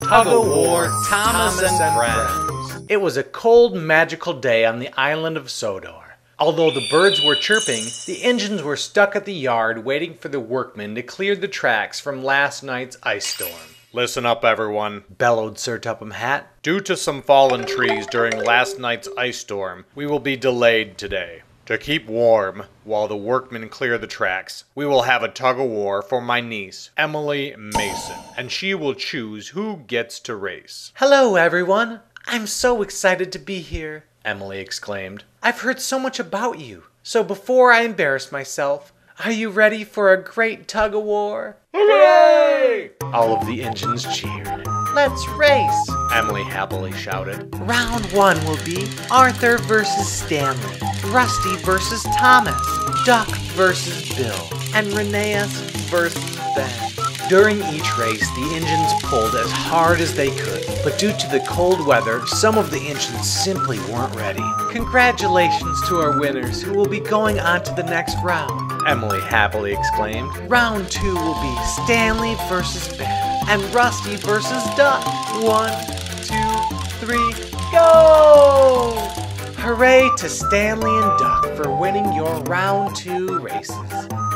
Tug-O-War, Thomas and Friends. It was a cold, magical day on the island of Sodor. Although the birds were chirping, the engines were stuck at the yard waiting for the workmen to clear the tracks from last night's ice storm. Listen up, everyone, bellowed Sir Topham Hatt. Due to some fallen trees during last night's ice storm, we will be delayed today. To keep warm while the workmen clear the tracks, we will have a tug-of-war for my niece, Emily Mason, and she will choose who gets to race. Hello, everyone. I'm so excited to be here, Emily exclaimed. I've heard so much about you. So before I embarrass myself, are you ready for a great tug-of-war? Hooray! All of the engines cheered. Let's race, Emily happily shouted. Round 1 will be Arthur versus Stanley, Rusty versus Thomas, Duck versus Bill, and Rheneas versus Ben. During each race, the engines pulled as hard as they could, but due to the cold weather, some of the engines simply weren't ready. Congratulations to our winners who will be going on to the next round, Emily happily exclaimed. Round 2 will be Stanley versus Ben, and Rusty versus Duck. 1, 2, 3, go! Hooray to Stanley and Duck for winning your round 2 races,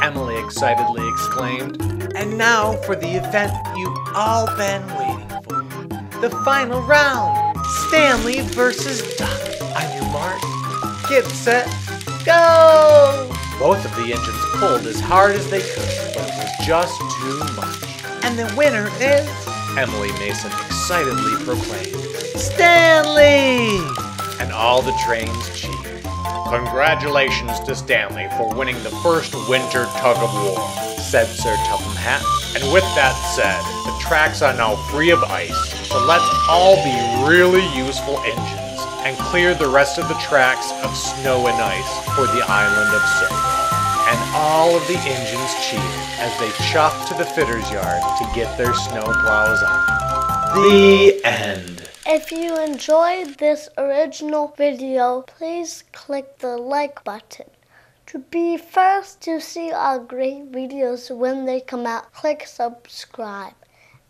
Emily excitedly exclaimed. And now for the event you've all been waiting for. The final round, Stanley versus Duck. On your mark, get set, go! Both of the engines pulled as hard as they could, but it was just too much. And the winner is, Emily Mason excitedly proclaimed, Stanley! And all the trains cheered. Congratulations to Stanley for winning the first winter tug-of-war, said Sir Topham Hatt. And with that said, the tracks are now free of ice, so let's all be really useful engines and clear the rest of the tracks of snow and ice for the island of Sodor. And all of the engines cheered as they chuffed to the fitter's yard to get their snow plows on. The end. If you enjoyed this original video, please click the like button. To be first to see our great videos when they come out, click subscribe.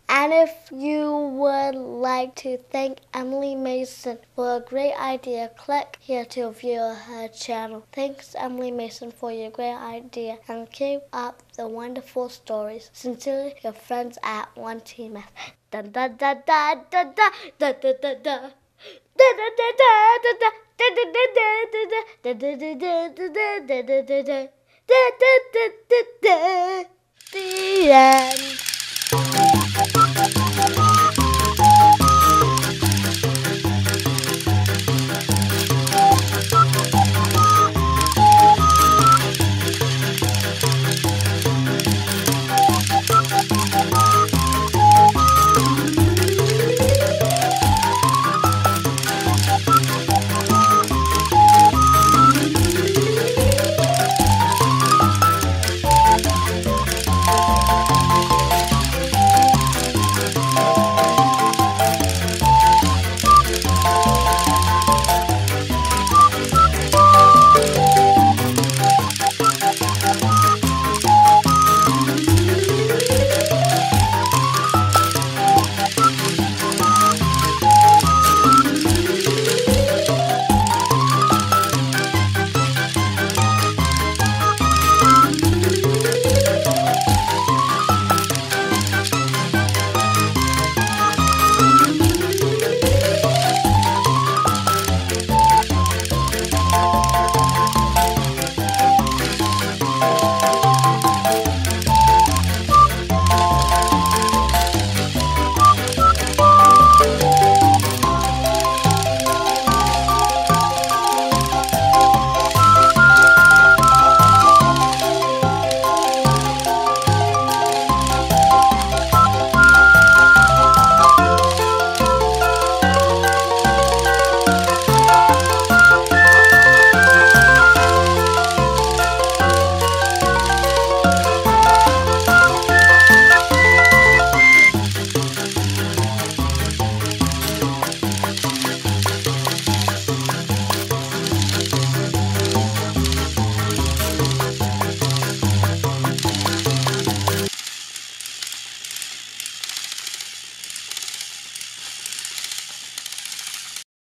And if you would like to thank Emily Mason for a great idea, click here to view her channel. Thanks, Emily Mason, for your great idea, and keep up the wonderful stories. Sincerely, your friends at One Team F. Da da da da da da da da da da. Da da da da da da. The end.